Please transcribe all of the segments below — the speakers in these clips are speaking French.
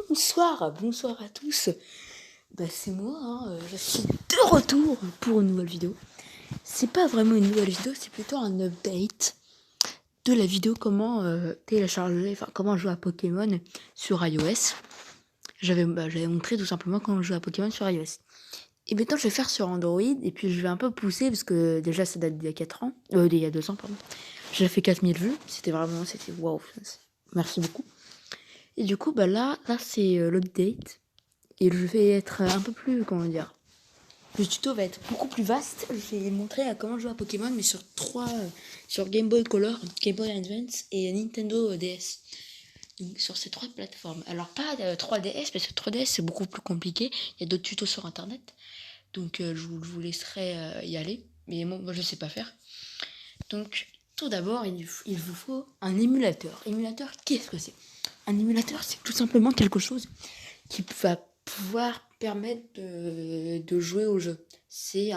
Bonsoir à tous. C'est moi, je suis de retour pour une nouvelle vidéo. C'est pas vraiment une nouvelle vidéo, c'est plutôt un update de la vidéo comment télécharger, comment jouer à Pokémon sur iOS. J'avais montré tout simplement comment jouer à Pokémon sur iOS. Et maintenant je vais faire sur Android et puis je vais un peu pousser parce que déjà ça date d'il y a 4 ans, d'il y a 2 ans pardon. J'ai fait 4000 vues, c'était waouh, merci beaucoup. Et du coup là c'est l'update. Et je vais être un peu plus, comment dire, le tuto va être beaucoup plus vaste. Je vais montrer comment jouer à Pokémon, mais sur Game Boy Color, Game Boy Advance et Nintendo DS. Donc, sur ces 3 plateformes. Alors pas 3DS, parce que 3DS c'est beaucoup plus compliqué. Il y a d'autres tutos sur internet. Donc je vous laisserai y aller. Mais moi je sais pas faire. Donc tout d'abord, il vous faut un émulateur. Émulateur, qu'est-ce que c'est? Un émulateur, c'est tout simplement quelque chose qui va pouvoir permettre de jouer au jeu. C'est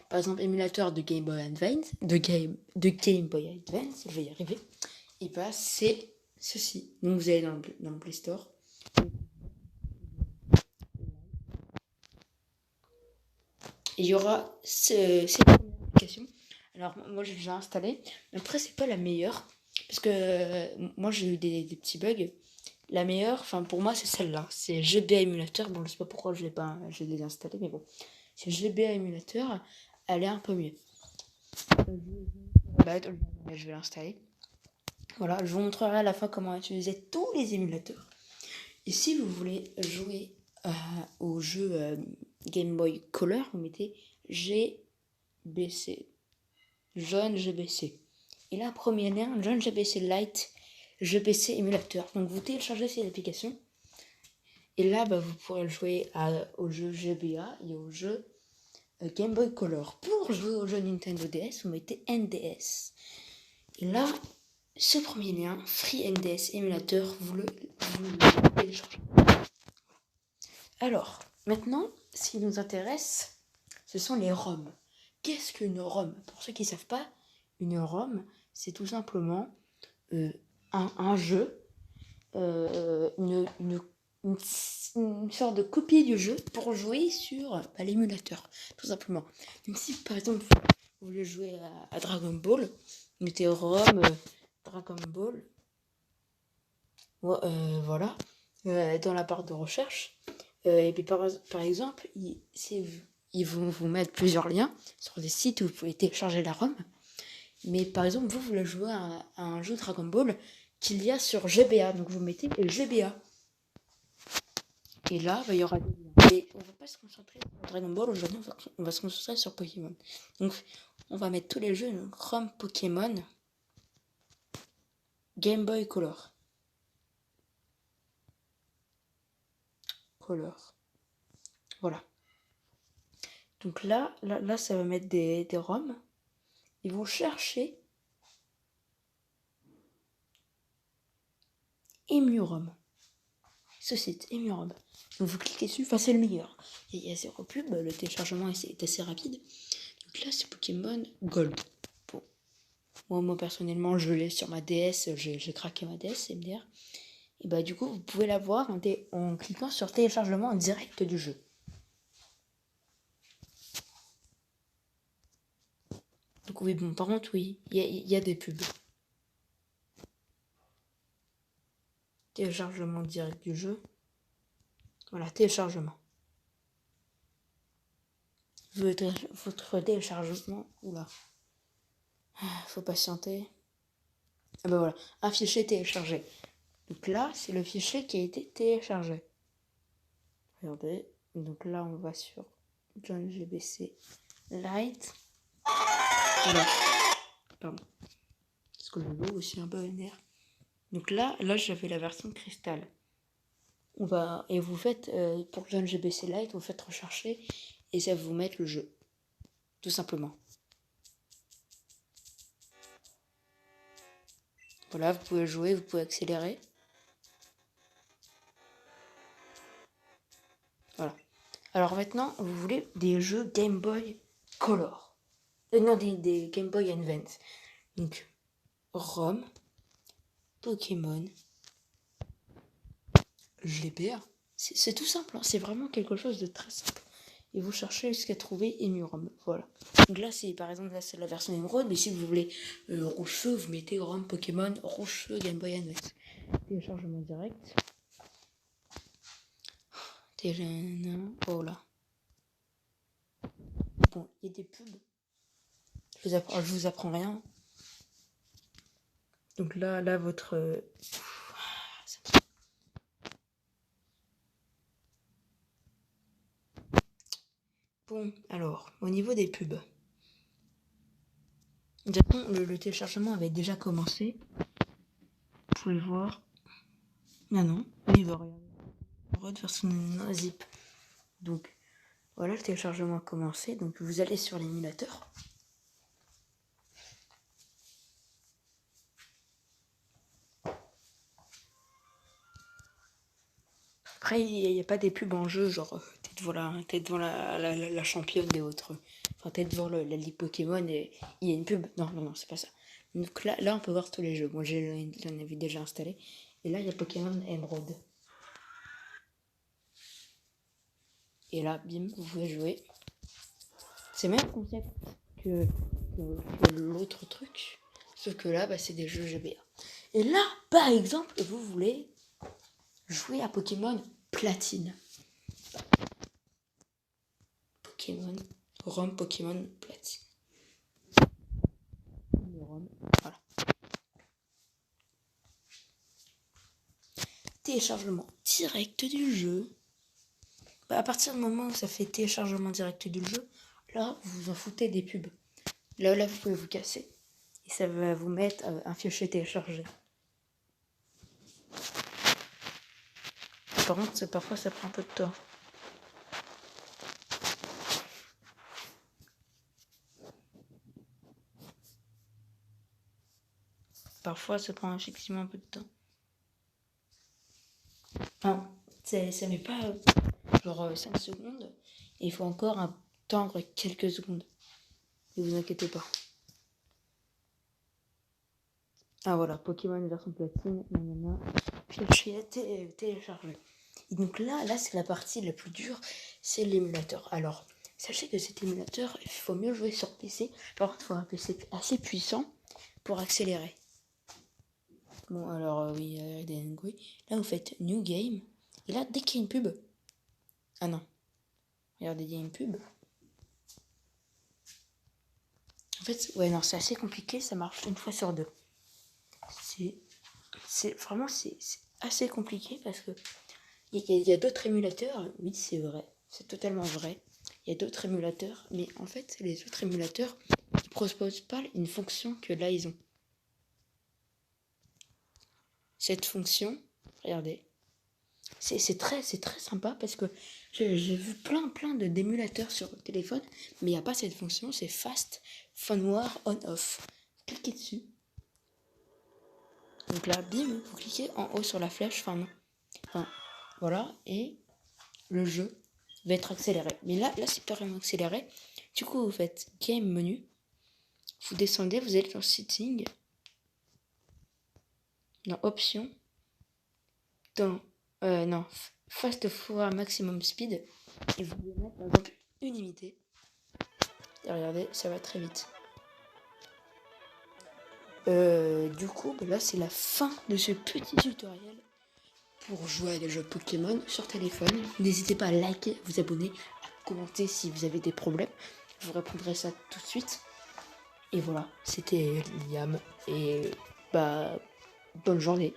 par exemple émulateur de Game Boy Advance, de Game Boy Advance, je vais y arriver. Et c'est ceci. Donc vous allez dans le Play Store. Et il y aura cette première application. Alors moi j'ai déjà installé. Après c'est pas la meilleure parce que moi j'ai eu des petits bugs. La meilleure, pour moi, c'est celle-là. C'est GBA Emulator. Bon, je sais pas pourquoi je l'ai désinstallé, mais bon. C'est GBA Emulator. Elle est un peu mieux. Je vais l'installer. Voilà, je vous montrerai à la fin comment utiliser tous les émulateurs. Et si vous voulez jouer au jeu Game Boy Color, vous mettez GBC. Jaune GBC. Et là, premier lien, Jaune GBC Lite. GBC émulateur. Donc vous téléchargez cette application. Et là, vous pourrez jouer au jeu GBA et au jeu Game Boy Color. Pour jouer au jeu Nintendo DS, vous mettez NDS. Et là, ce premier lien, Free NDS Emulator, vous le téléchargez. Alors, maintenant, ce qui nous intéresse, ce sont les ROM. Qu'est-ce qu'une ROM? Pour ceux qui ne savent pas, une ROM, c'est tout simplement un jeu, une sorte de copie du jeu pour jouer sur l'émulateur, tout simplement. Donc si par exemple vous voulez jouer à Dragon Ball, vous mettez ROM Dragon Ball, voilà, dans la barre de recherche, et puis par exemple, ils vont vous mettre plusieurs liens sur des sites où vous pouvez télécharger la ROM. Mais par exemple, vous voulez jouer à un jeu Dragon Ball qu'il y a sur GBA, donc vous mettez GBA. Et là, il y aura des liens. Et on va pas se concentrer sur Dragon Ball aujourd'hui, on va se concentrer sur Pokémon. Donc, on va mettre tous les jeux, donc ROM Pokémon, Game Boy Color. Voilà. Donc là, ça va mettre des ROM. Ils vont chercher EmuROM. Ce site, EmuROM. Donc vous cliquez dessus, c'est le meilleur. Il y a 0 pub, le téléchargement est assez rapide. Donc là, c'est Pokémon Gold. Bon. Moi personnellement, je l'ai sur ma DS, j'ai craqué ma DS, MDR. Et du coup, vous pouvez l'avoir en cliquant sur téléchargement en direct du jeu. Donc oui, bon, par contre, oui, il y a des pubs. Téléchargement direct du jeu. Voilà, téléchargement. Votre téléchargement. Oula. Faut patienter. Voilà. Un fichier téléchargé. Donc là, c'est le fichier qui a été téléchargé. Regardez. Donc là, on va sur John GBC Lite. Voilà. Pardon. Parce que le logo aussi un peu vénère. Donc là j'avais la version cristal. Et vous faites, pour John GBC Lite, vous faites rechercher et ça va vous mettre le jeu. Tout simplement. Voilà, vous pouvez jouer, vous pouvez accélérer. Voilà. Alors maintenant, vous voulez des jeux Game Boy Color. Non, des Game Boy Advance. Donc, ROM, Pokémon, GPA. C'est tout simple, hein. C'est vraiment quelque chose de très simple. Et vous cherchez jusqu'à trouver Emu-ROM. Voilà. Donc là, par exemple, là c'est la version Emerald, mais si vous voulez rouge feu, vous mettez ROM Pokémon rouge feu Game Boy Advance. Téléchargement direct. Oh là. Bon, il y a des pubs. Je vous apprends rien. Donc là votre... Bon, alors, au niveau des pubs. Le téléchargement avait déjà commencé. Vous pouvez le voir. Non, il va regarder. Version zip. Donc, voilà, le téléchargement a commencé. Donc, vous allez sur l'émulateur. Après, il n'y a pas des pubs en jeu, genre t'es devant la championne et autres. Enfin, t'es devant la Ligue Pokémon et il y a une pub. Non, c'est pas ça. Donc là, on peut voir tous les jeux. Moi, j'en avais déjà installé. Et là, il y a Pokémon Emerald. Et là, bim, vous pouvez jouer. C'est le même concept que l'autre truc. Sauf que là, c'est des jeux GBA. Et là, par exemple, vous voulez jouer à Pokémon Platine. ROM Pokémon Platine. Voilà. Téléchargement direct du jeu. À partir du moment où ça fait téléchargement direct du jeu, là, vous vous en foutez des pubs. Là, vous pouvez vous casser. Et ça va vous mettre un fichier téléchargé. Par contre, parfois, ça prend un peu de temps. Parfois, ça prend effectivement un peu de temps. Enfin, ça met pas genre 5 secondes. Et il faut encore attendre quelques secondes. Ne vous inquiétez pas. Ah voilà, Pokémon version platine, fichier téléchargé. Et donc là c'est la partie la plus dure, c'est l'émulateur. Alors, sachez que cet émulateur, il faut mieux jouer sur PC. Par contre, il faut un PC assez puissant pour accélérer. Bon, alors oui, là vous faites New Game. Et là, dès qu'il y a une pub... Ah non. Regardez, il y a une pub. En fait, ouais, non, c'est assez compliqué, ça marche une fois sur deux. C'est assez compliqué parce que il y a d'autres émulateurs, oui c'est vrai, c'est totalement vrai. Il y a d'autres émulateurs, mais en fait les autres émulateurs ne proposent pas une fonction que là ils ont. Cette fonction, regardez, c'est très sympa parce que j'ai vu plein d'émulateurs sur le téléphone, mais il n'y a pas cette fonction, c'est Fast Firmware On-Off. Cliquez dessus. Donc là, bim, vous cliquez en haut sur la flèche, enfin, voilà, et le jeu va être accéléré. Mais là c'est pas vraiment accéléré. Du coup, vous faites Game Menu, vous descendez, vous êtes dans Setting, dans Options, dans Fast Forward Maximum Speed, et vous pouvez mettre par exemple unité. Et regardez, ça va très vite. Du coup, là c'est la fin de ce petit tutoriel pour jouer à des jeux Pokémon sur téléphone. N'hésitez pas à liker, vous abonner, à commenter si vous avez des problèmes. Je vous répondrai ça tout de suite. Et voilà, c'était Liam. Et bonne journée.